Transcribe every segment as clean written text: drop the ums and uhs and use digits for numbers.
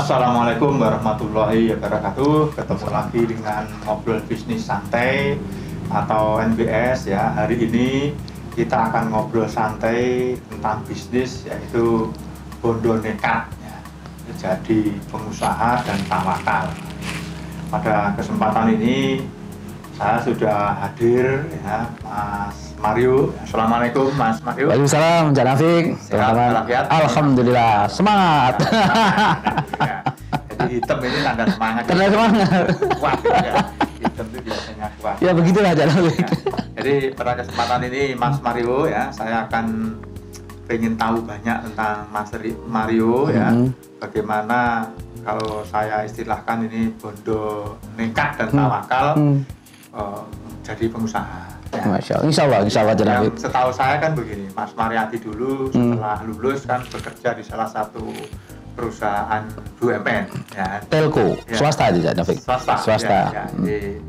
Assalamualaikum warahmatullahi wabarakatuh. Ketemu lagi dengan ngobrol bisnis santai atau NBS ya. Hari ini kita akan ngobrol santai tentang bisnis, yaitu bondo nekat ya. Jadi pengusaha dan tawakal. Pada kesempatan ini saya sudah hadir ya, Mas Mario. Assalamualaikum Mas Mario. Waalaikumsalam, Cak Nafik. Teman-teman. Alhamdulillah, semangat. Ya. Jadi hitam ini tanda semangat. Tanda semangat. Kuat ya. Hitam itu biasanya kuat. Ya begitulah Cak Nafik. Ya. Jadi pada kesempatan ini Mas Mario ya, saya akan pengen tahu banyak tentang Mas Mario ya. Bagaimana kalau saya istilahkan ini bondo nekat dan tawakal jadi pengusaha. Ya. Masya Allah, insya Allah Cak Nafik. Setahu saya kan begini, Mas Mariati dulu setelah lulus kan bekerja di salah satu perusahaan BUMN ya. Telco, Ya. swasta itu Cak Nafik. Swasta. Ya. Jadi,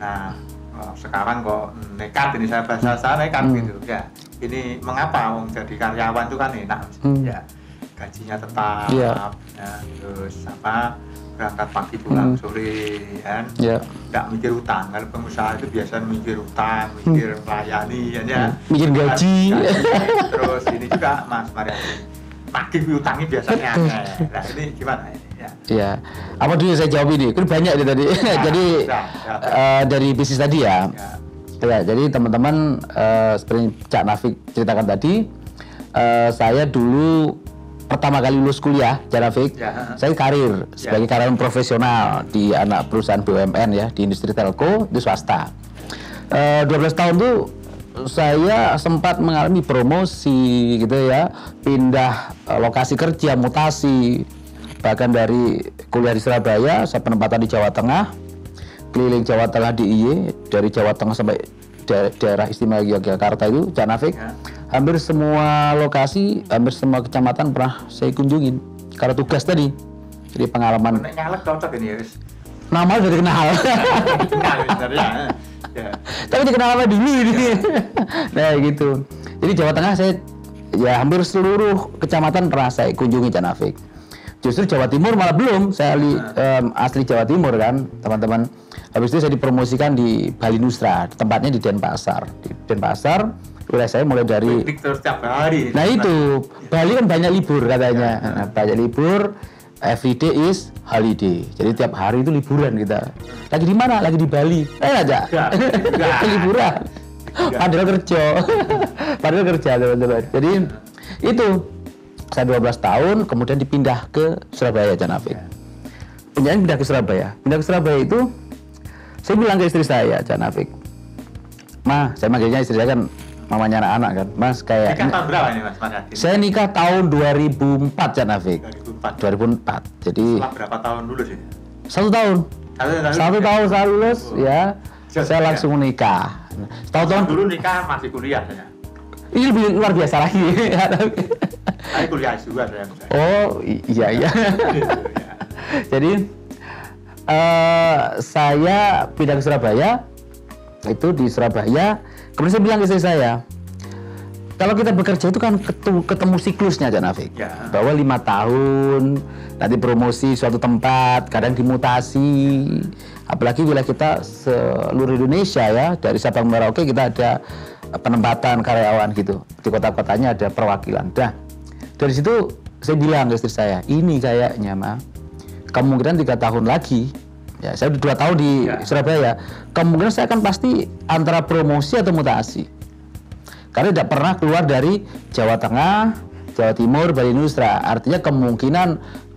nah sekarang kok nekat ini saya nekat gitu ya. Ini mengapa wong jadi karyawan itu kan enak ya. Gajinya tetap ya, terus berangkat pagi pulang sore kan, nggak mikir utang. Kalau pengusaha itu biasanya mikir utang, mikir melayani ya, mikir gaji. Terus ini juga Mas Mariati nagih utangnya biasanya aneh. Nah ini gimana ini ya? Iya, apa dulu saya jawab ini? Kan banyak ini tadi. Jadi dari bisnis tadi ya. Ya, jadi teman-teman seperti Cak Nafik ceritakan tadi, saya dulu pertama kali lulus kuliah, Cak Nafik, saya karir sebagai karyawan profesional di anak perusahaan BUMN ya, di industri telco, di swasta. 12 tahun tuh saya sempat mengalami promosi gitu ya, pindah lokasi kerja, mutasi, bahkan dari kuliah di Surabaya, saya penempatan di Jawa Tengah, keliling Jawa Tengah di IY, dari Jawa Tengah sampai daerah istimewa Yogyakarta itu, Cak Nafik. Hampir semua lokasi, hampir semua kecamatan pernah saya kunjungin karena tugas tadi. Jadi pengalaman. Ngalek cocok ini ya. Nama udah dikenal. Kenal sebenarnya. Ya. Tapi dikenal sama dulu ini. Nah gitu. Jadi Jawa Tengah saya ya hampir seluruh kecamatan pernah saya kunjungi, Cak Nafik. Justru Jawa Timur malah belum. Saya asli Jawa Timur kan, teman-teman. Habis itu saya dipromosikan di Bali Nusra, tempatnya di Denpasar. Di Denpasar, wilayah saya mulai dari terus setiap hari. Nah itu, Bali kan banyak libur katanya. Nah, banyak libur, everyday is holiday. Jadi tiap hari itu liburan kita. Lagi di mana? Lagi di Bali. Aja. Liburan. Padahal kerja. Padahal kerja, teman-teman. Jadi itu saya 12 tahun, kemudian dipindah ke Surabaya, Cak Nafik. Pindah ke Surabaya. Pindah ke Surabaya itu, saya bilang ke istri saya, Cak Nafik, Ma, saya manggilnya istri saya kan mamanya anak-anak kan, Mas kayak. Nikah tahun berapa ini Mas Mariati? Saya nikah tahun 2004, Cak Nafik. 2004. Jadi. Setelah berapa tahun lulus ini? 1 tahun. 1 tahun saya lulus, ya. Saya langsung nikah. Tahun dulu nikah masih kuliah saya. Ini lebih luar biasa lagi. Saya kuliah juga saya. Oh iya. Jadi saya pindah ke Surabaya. Itu di Surabaya. Kemudian saya bilang ke istri saya, kalau kita bekerja itu kan ketemu siklusnya, Cak Nafik. Bahwa 5 tahun nanti promosi suatu tempat, kadang dimutasi. Apalagi wilayah kita seluruh Indonesia ya, dari Sabang Merauke kita ada penempatan karyawan gitu. Di kota-kotanya ada perwakilan. Nah, dari situ saya bilang ke istri saya, ini kayaknya Ma, kemungkinan 3 tahun lagi, ya saya udah 2 tahun di Surabaya, kemungkinan saya akan pasti antara promosi atau mutasi. Karena tidak pernah keluar dari Jawa Tengah, Jawa Timur, Bali Nusra. Artinya kemungkinan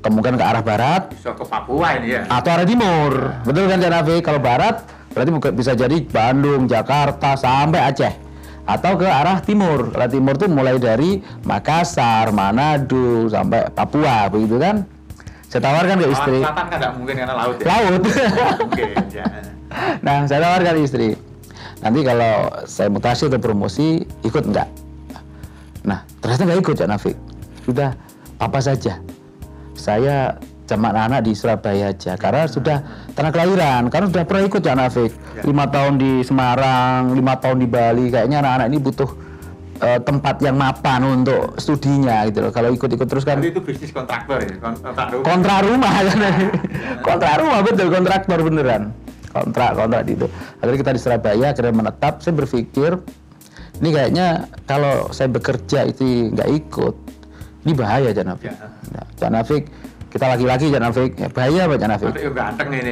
ke arah barat, bisa ke Papua ini ya, atau arah timur. Betul kan, Cak Nafik? Kalau barat berarti bisa jadi Bandung, Jakarta sampai Aceh. Atau ke arah timur. Arah timur itu mulai dari Makassar, Manado sampai Papua, begitu kan? Saya tawarkan ke istri. Selatan kan nggak mungkin karena laut ya. Laut. Mungkin ya. Nah, saya tawarkan ke istri. Nanti kalau saya mutasi atau promosi, ikut enggak? Nah, ternyata nggak ikut, Cak Nafik. Sudah, apa saja. Saya sama anak-anak di Surabaya aja, karena sudah tanah kelahiran, karena sudah pernah ikut, Cak Nafik. 5 tahun di Semarang, 5 tahun di Bali, kayaknya anak-anak ini butuh tempat yang mapan untuk studinya gitu loh. Kalau ikut-ikut terus kan. Itu bisnis kontraktor ya, kontrak rumah kan. Kontrak rumah betul, kontraktor beneran. Kontrak itu. Akhirnya kita di Surabaya, akhirnya menetap. Saya berpikir ini kayaknya kalau saya bekerja itu nggak ikut, ini bahaya Cak Nafik. Ya. Nah, Cak Nafik, kita laki-laki Cak Nafik, ya bahaya Pak Cak Nafik. Tapi ganteng ini.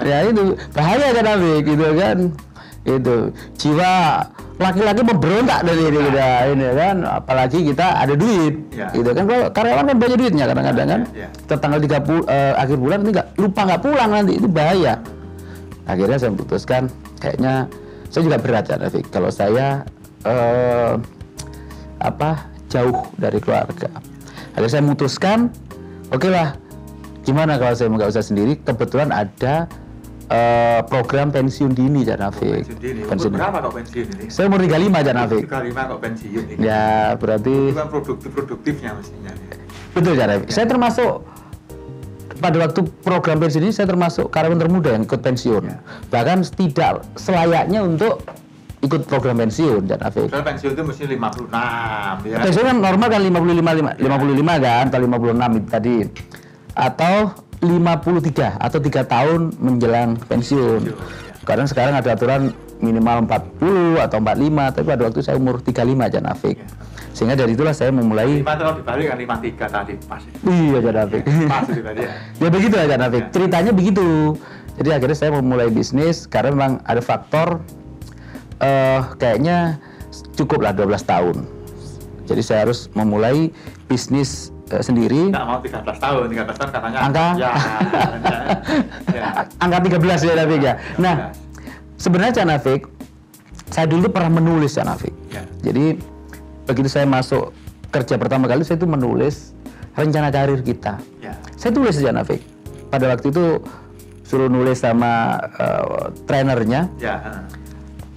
Ya itu bahaya Cak Nafik gitu kan. Itu jiwa laki-laki memberontak dari ini kan, apalagi kita ada duit gitu kan. Kalau karyawan kan banyak duitnya kadang-kadang kan, tanggal 30 akhir bulan ini nggak pulang nanti, itu bahaya. Akhirnya saya memutuskan kayaknya saya juga berat ya Nafik kalau saya jauh dari keluarga. Akhirnya saya memutuskan oke lah, gimana kalau saya nggak usah sendiri. Kebetulan ada program pensiun dini Cak Nafik. Pensiun berapa kok pensiun ini? Saya umur 35 Cak Nafik. 35 kok pensiun ini? Ya berarti itu kan produktifnya mestinya. Betul Cak Nafik. Saya termasuk pada waktu program pensiun ini, saya termasuk karyawan termuda yang ikut pensiun. Bahkan tidak selayaknya untuk ikut program pensiun Cak Nafik. Soalnya pensiun itu mesti 56 ya. Pensiun kan normal kan 55 kan, atau 56 itu tadi. Atau 53 atau 3 tahun menjelang pensiun. Kadang sekarang ada aturan minimal 40 atau 45, tapi pada waktu saya umur 35 Cak Nafik. Sehingga dari itulah saya memulai 5 tahun dibalik kan 53 tadi pas. Iya Cak Nafik. Pas dibalik ya. Ya begitu ya Cak Nafik. Ceritanya begitu. Jadi akhirnya saya memulai bisnis karena memang ada faktor kayaknya cukup lah 12 tahun. Jadi saya harus memulai bisnis sendiri. Nggak mau 13 tahun katanya. Angka? Angka 13 ya Nafik ya. Nah, sebenarnya Cak Nafik, saya dulu pernah menulis Cak Nafik. Jadi begitu saya masuk kerja pertama kali, saya itu menulis rencana karir kita. Saya tulis Cak Nafik. Pada waktu itu suruh nulis sama trainernya.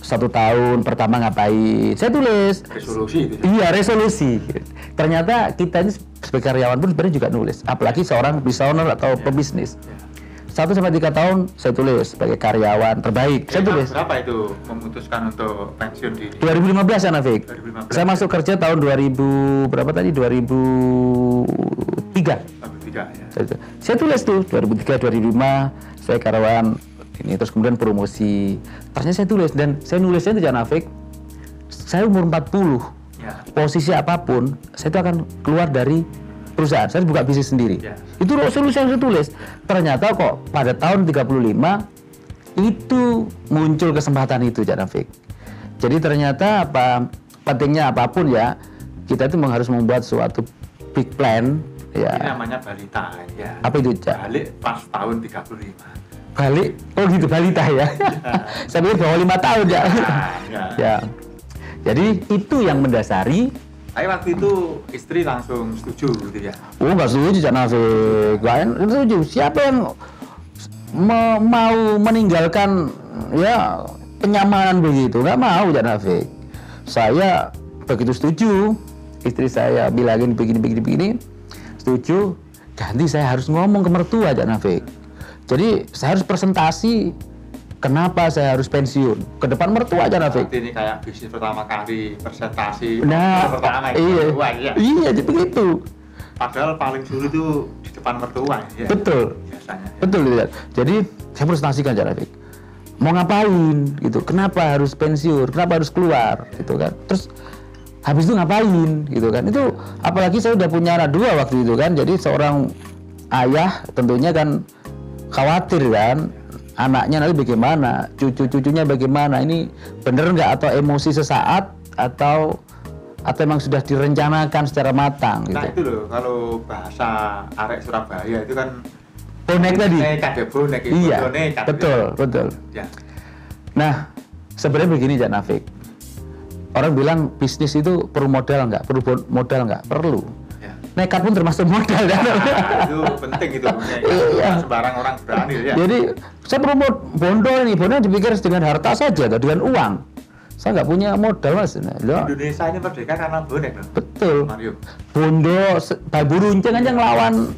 1 tahun pertama ngapain, saya tulis resolusi itu. Iya, resolusi. Ternyata kita ini sebagai karyawan pun sebenarnya juga nulis, apalagi seorang business owner atau pebisnis. 1-3 tahun saya tulis sebagai karyawan terbaik. Saya tulis. Berapa itu memutuskan untuk pensiun di 2015 ya Nafik. Saya masuk kerja tahun 2000 berapa tadi? 2003 ya. Saya tulis tuh 2003 2005 saya karyawan ini, terus kemudian promosi. Ternyata saya tulis, dan saya nulisnya itu Cak Nafik, saya umur 40, posisi apapun, saya itu akan keluar dari perusahaan, saya buka bisnis sendiri. Itu resolusi yang saya tulis. Ternyata kok pada tahun 35 itu muncul kesempatan itu Cak Nafik. Jadi ternyata pentingnya apapun ya, kita itu harus membuat suatu big plan. Ya. Ini namanya balita ya. Apa itu Cak? Balik pas tahun 35. Balik? Oh gitu, balita ya? Saya pikir bahwa 5 tahun ya. Ya. Jadi itu yang mendasari. Tapi waktu itu istri langsung setuju gitu ya? Oh nggak setuju Cak Nafik. Nggak setuju. Siapa yang mau meninggalkan ya kenyamanan begitu? Nggak mau Cak Nafik. Saya begitu setuju, istri saya bilangin begini, setuju. Ganti saya harus ngomong ke mertua Cak Nafik. Jadi saya harus presentasi kenapa saya harus pensiun ke depan mertua Cak Nafik. Ini kayak bisnis pertama kali presentasi. Nah, pertama mertua, ya. Iya, jadi begitu. Padahal paling sulit itu di depan mertua ya. Betul. Biasanya. Betul gitu ya. Jadi saya presentasikan Cak Nafik. Mau ngapain gitu? Kenapa harus pensiun? Kenapa harus keluar gitu kan? Terus habis itu ngapain gitu kan? Itu apalagi saya udah punya anak 2 waktu itu kan. Jadi seorang ayah tentunya kan khawatir kan, anaknya nanti bagaimana, cucu-cucunya bagaimana, ini bener nggak atau emosi sesaat atau memang sudah direncanakan secara matang gitu. Nah itu loh, kalau bahasa arek Surabaya itu kan bonek tadi. Bonek itu. Iya, betul. Ya. Nah, sebenarnya begini Cak Nafik, orang bilang bisnis itu perlu modal nggak? Perlu modal nggak? Perlu. Nekat pun termasuk modal kan? Itu penting itu. Iya. Sembarang orang berani ya. Jadi saya perlu bondo dipikir dengan harta saja, dengan uang. Saya nggak punya modal Mas. Indonesia ini merdeka karena bonek loh. Betul. Mario. Bondo, babu runcing aja ngelawan.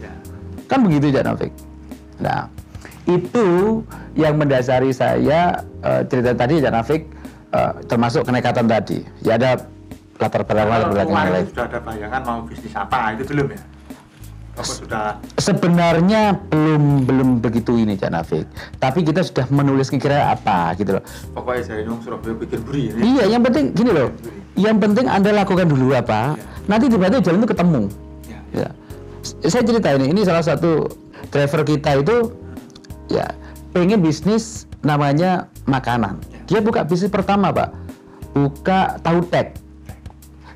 Kan begitu Cak Nafik. Nah, itu yang mendasari saya cerita tadi Cak Nafik. termasuk kenekatan tadi. Ya ada latar belakang lain. Sudah ada bayangan mau bisnis apa itu belum ya? Apa sudah? Sebenarnya belum begitu ini Cak Nafik. Tapi kita sudah menulis kira-kira apa gitu loh. Pokoknya saya nung Surabaya bikin buri ini. Iya, yang penting gini loh. Yang penting Anda lakukan dulu apa. Nanti tiba-tiba jalan itu ketemu. Ya. Saya cerita ini salah satu driver kita itu ya pengen bisnis namanya makanan. Dia buka bisnis pertama Pak, buka tahu tek.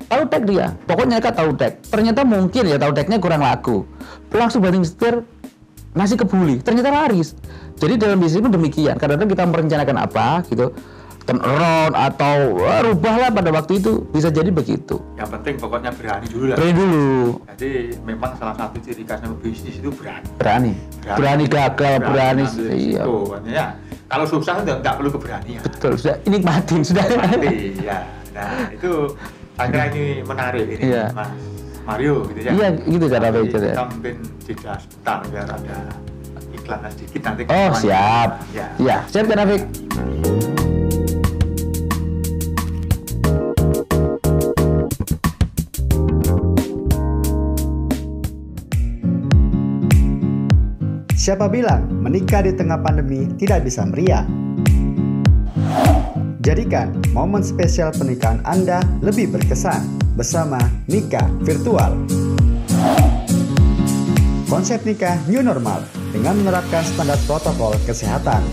Tahu tek dia, pokoknya kan tahu tek. Ternyata mungkin ya tahu teknya kurang laku. Langsung banting setir nasi kebuli, ternyata laris. Jadi dalam bisnis pun demikian. Kadang-kadang kita merencanakan apa gitu, turn around atau rubahlah pada waktu itu bisa jadi begitu. Yang penting pokoknya berani dulu lah. Berani dulu. Jadi memang salah satu ciri khasnya bisnis itu berani. Berani gagal, berani. Iya. Ya. Kalau susah nggak perlu keberanian. Betul, sudah nikmatin sudah. Nikmati, ya. Nah itu akhirnya ini menarik ini, iya. Mas Mario gitu ya. Iya, gitu cara kita mungkin jeda sebentar biar ada iklannya sedikit nanti. Oh siap. Ya, siap kan Afik. Siapa bilang menikah di tengah pandemi tidak bisa meriah? Jadikan momen spesial pernikahan Anda lebih berkesan bersama nikah virtual. Konsep nikah new normal dengan menerapkan standar protokol kesehatan.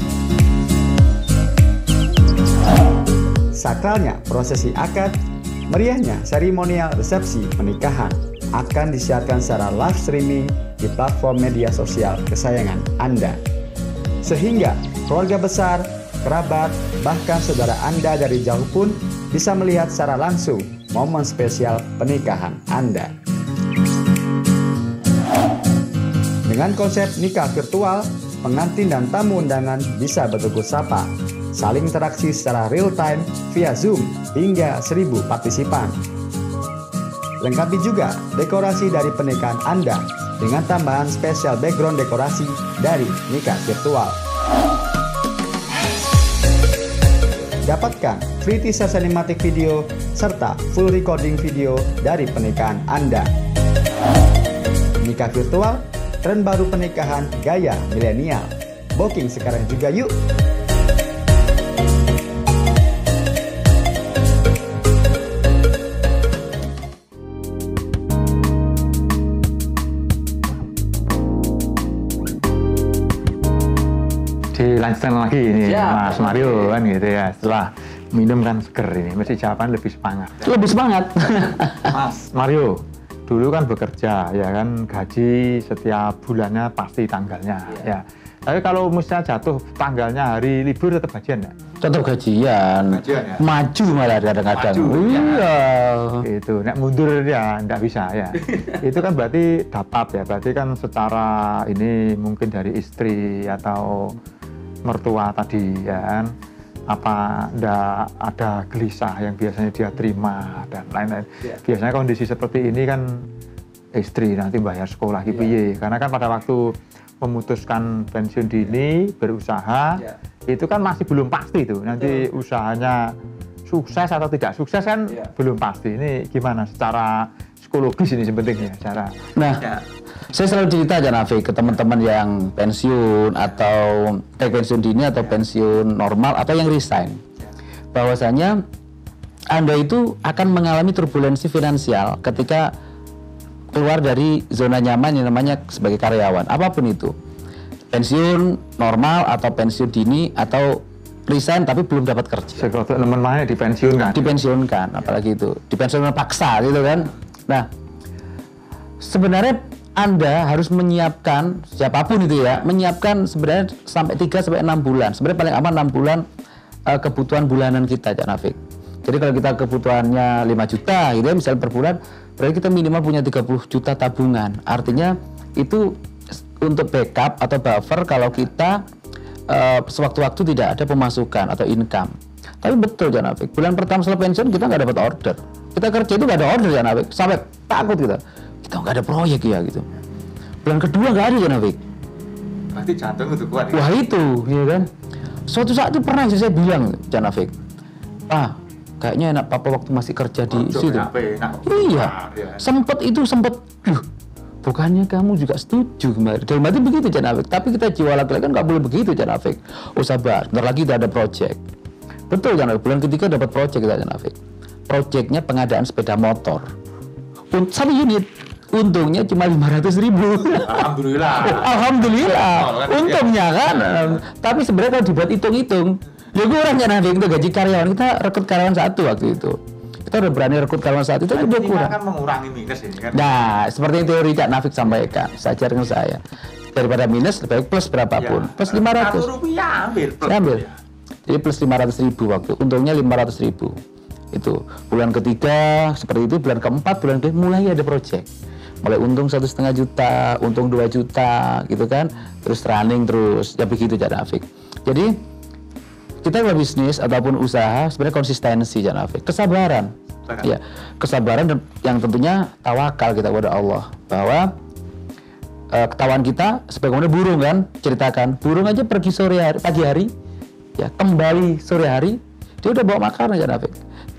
Sakralnya prosesi akad, meriahnya seremonial resepsi pernikahan akan disiarkan secara live streaming di platform media sosial kesayangan Anda. Sehingga keluarga besar, kerabat, bahkan saudara Anda dari jauh pun bisa melihat secara langsung momen spesial pernikahan Anda. Dengan konsep nikah virtual, pengantin dan tamu undangan bisa bertegur sapa, saling interaksi secara real time via Zoom hingga 1000 partisipan. Lengkapi juga dekorasi dari pernikahan Anda dengan tambahan spesial background dekorasi dari nikah virtual. Dapatkan free teaser sinematik video serta full recording video dari pernikahan Anda. Nikah virtual, tren baru pernikahan gaya milenial. Booking sekarang juga yuk! Dilanjutkan lagi ini Mas Mario kan gitu ya, setelah minum kan seger ini, mesti jawaban lebih semangat. Lebih semangat. Mas Mario, dulu kan bekerja ya kan, gaji setiap bulannya pasti tanggalnya ya. Tapi kalau misalnya jatuh tanggalnya hari libur tetap gajian ya? Tetap gajian ya? Maju malah kadang-kadang. Iya. Itu, nek mundur ya nggak bisa ya. Itu kan berarti dapat ya, berarti kan secara ini mungkin dari istri atau mertua tadi ya kan, apa ndak ada gelisah yang biasanya dia terima dan lain-lain. Biasanya kondisi seperti ini kan istri nanti bayar sekolah piye, karena kan pada waktu memutuskan pensiun dini berusaha itu kan masih belum pasti tuh nanti usahanya sukses atau tidak sukses kan belum pasti. Ini gimana secara psikologis ini sebenarnya cara. Saya selalu cerita aja Nafik ke teman-teman yang pensiun atau pensiun dini atau pensiun normal atau yang resign, bahwasanya Anda itu akan mengalami turbulensi finansial ketika keluar dari zona nyaman yang namanya sebagai karyawan, apapun itu, pensiun normal atau pensiun dini atau resign tapi belum dapat kerja. Seperti teman-temannya dipensiunkan, apalagi itu dipensiunkan paksa gitu kan. Nah, sebenarnya Anda harus menyiapkan, siapapun itu ya, menyiapkan sebenarnya sampai 3-6 bulan. Sebenarnya paling aman 6 bulan kebutuhan bulanan kita, Cak Nafik. Jadi kalau kita kebutuhannya 5 juta gitu ya, misalnya per bulan, berarti kita minimal punya 30 juta tabungan. Artinya itu untuk backup atau buffer kalau kita sewaktu-waktu tidak ada pemasukan atau income. Tapi betul, Cak Nafik, bulan pertama setelah pensiun kita nggak dapat order. Kita kerja itu nggak ada order, Cak Nafik. Sampai takut kita nggak ada proyek ya gitu. Bulan kedua nggak ada, Cak Nafik. Pasti jantung itu kuat. Wah itu, ya kan. Suatu saat itu pernah saya bilang, Cak Nafik, Pak, kayaknya enak Papa waktu masih kerja di situ. Iya, ya. sempet, bukannya kamu juga setuju kemarin. Dalam arti begitu Cak Nafik. Tapi kita jiwa laki-laki kan nggak boleh begitu Cak Nafik. Oh sabar, bentar lagi kita ada project. Betul Cak Nafik, bulan ketiga dapat project kita Cak Nafik. Projectnya pengadaan sepeda motor. 1 unit. Untungnya cuma 500.000. Alhamdulillah. Alhamdulillah. Untungnya kan. Tapi sebenarnya kalau dibuat hitung-hitung, ya gue orangnya nanti kita gaji karyawan, kita rekrut karyawan 1 waktu itu. Kita udah berani rekrut karyawan 1 itu udah kurang. Kan mengurangi minus ini kan. Nah, seperti yang teori Cak Nafik sampaikan, saya ajarkan saya. Daripada minus lebih baik plus berapapun. Ya, plus 500. Rp1 ambil. Saya ambil. Jadi plus 500.000 waktu. Untungnya 500.000. Itu bulan ketiga seperti itu, bulan keempat, bulan kelima mulai ada project. Mulai untung 1,5 juta, untung 2 juta, gitu kan, terus running terus, ya begitu Cak Nafik. Jadi kita kalau bisnis ataupun usaha sebenarnya konsistensi Cak Nafik, kesabaran, ya kesabaran dan yang tentunya tawakal kita kepada Allah bahwa ketahuan kita sebagaimana burung kan, ceritakan burung aja pergi pagi hari, ya kembali sore hari dia udah bawa makanan Cak Nafik,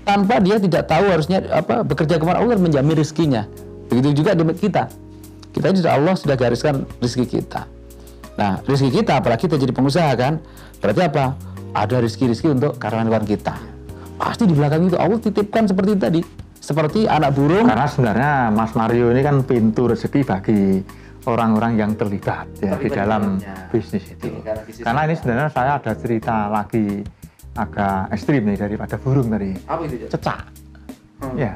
tanpa dia tidak tahu harusnya bekerja kemana Allah menjamin rezekinya. Begitu juga dengan kita Allah sudah gariskan rezeki kita. Nah, rezeki kita apalagi kita jadi pengusaha kan, berarti apa? Ada rezeki untuk karyawan kita. Pasti di belakang itu Allah titipkan seperti tadi, seperti anak burung. Karena sebenarnya Mas Mario ini kan pintu rezeki bagi orang-orang yang terlibat ya di dalam bisnis itu. Karena ini sebenarnya saya ada cerita lagi agak ekstrim nih daripada burung tadi. Apa itu? Cecak. Ya.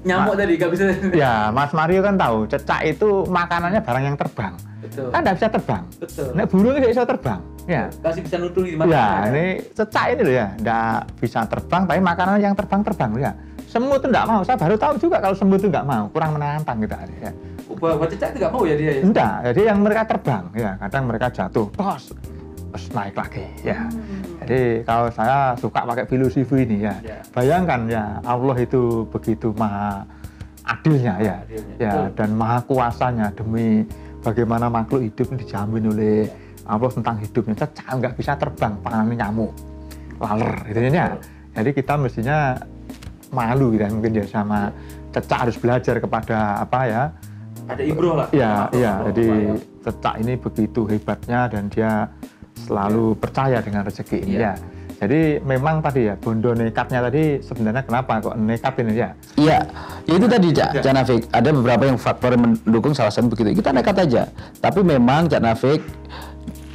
Nyamuk tadi nggak bisa. Ya, Mas Mario kan tahu cecak itu makanannya barang yang terbang. Betul. Kan nggak bisa terbang. Betul. Nek burung nggak bisa terbang. Ya. Masih bisa nutuh di mana? Ya, ini cecak ini loh ya, nggak bisa terbang, tapi makanan yang terbang ya. Semut itu nggak mau. Saya baru tahu juga kalau semut itu nggak mau, kurang menantang gitu ya. Buat cecak itu nggak mau ya dia? Ya? Enggak, jadi yang mereka terbang ya, kadang mereka jatuh, terus naik lagi ya. Jadi kalau saya suka pakai filosofi ini ya, bayangkan ya Allah itu begitu maha adilnya ya, dan maha kuasanya demi bagaimana makhluk hidup dijamin oleh Allah tentang hidupnya. Cecak nggak bisa terbang, pangannya nyamuk, laler gitu ya. Jadi kita mestinya malu gitu mungkin ya sama cecak, harus belajar kepada apa ya. Ada ibroh lah. Iya. Jadi cecak ini begitu hebatnya dan dia selalu percaya dengan rezeki ini ya. Jadi memang tadi ya bondo nekatnya tadi sebenarnya kenapa kok nekat ini ya? Iya, itu tadi Cak Nafik. Ada beberapa yang faktor yang mendukung salah satu begitu. Kita nekat aja. Tapi memang Cak Nafik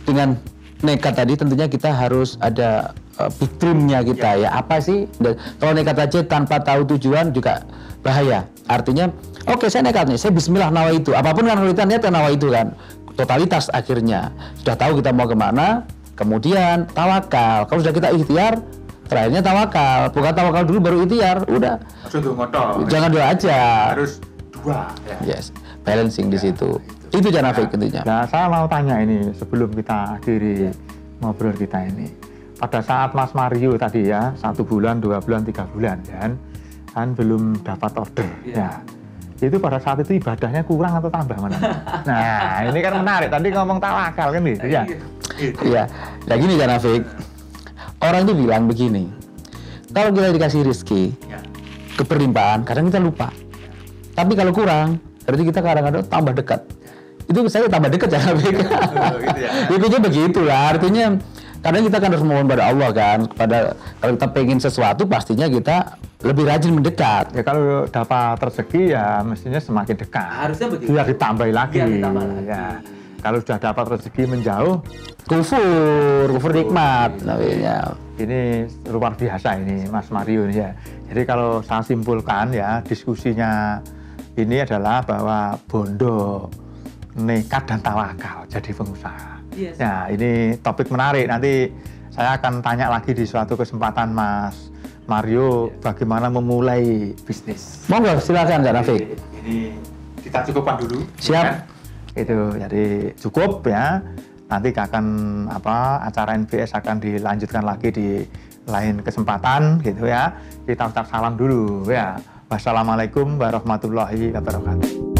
dengan nekat tadi tentunya kita harus ada big dream-nya kita ya. Apa sih? Kalau nekat aja tanpa tahu tujuan juga bahaya. Artinya, oke, saya nekat nih, saya bismillah nawa itu. Apapun kan kita niat nawa itu kan. Totalitas akhirnya. Sudah tahu kita mau kemana, kemudian tawakal. Kalau sudah kita ikhtiar, terakhirnya tawakal. Bukan tawakal dulu baru ikhtiar, udah. Jangan dua aja. Harus dua. Ya. Yes, balancing di situ. Itu Cak Nafik intinya. Nah, saya mau tanya ini sebelum kita akhiri ngobrol kita ini. Pada saat Mas Mario tadi ya, 1 bulan, 2 bulan, 3 bulan kan belum dapat order ya. Itu pada saat itu ibadahnya kurang atau tambah mana? Nah, ini kan menarik. Tadi ngomong tawakal kan gitu ya. Iya. Nah gini Cak Nafik, orang itu bilang begini, kalau kita dikasih rezeki, keberlimpahan, kadang kita lupa. Tapi kalau kurang, berarti kita kadang-kadang tambah dekat. Itu saya tambah dekat Cak Nafik. Itu begitulah. Artinya kadang kita kan harus mohon pada Allah kan, kalau kita pengen sesuatu pastinya kita lebih rajin mendekat. Ya kalau dapat rezeki ya mestinya semakin dekat. Harusnya begitu. Biar ditambahi lagi. Ya. Kalau sudah dapat rezeki menjauh, kufur nikmat namanya. Ini luar biasa ini Mas Mario ya. Jadi kalau saya simpulkan ya, diskusinya ini adalah bahwa bondo, nekat dan tawakal jadi pengusaha. Yes. Ya, ini topik menarik. Nanti saya akan tanya lagi di suatu kesempatan Mas Mario bagaimana memulai bisnis. Monggo silakan Cak Nafik. Ini kita cukupkan dulu. Siap. Ya. Itu jadi cukup ya. Nanti akan acara NBS akan dilanjutkan lagi di lain kesempatan gitu ya. Kita ucap salam dulu ya. Wassalamualaikum warahmatullahi wabarakatuh.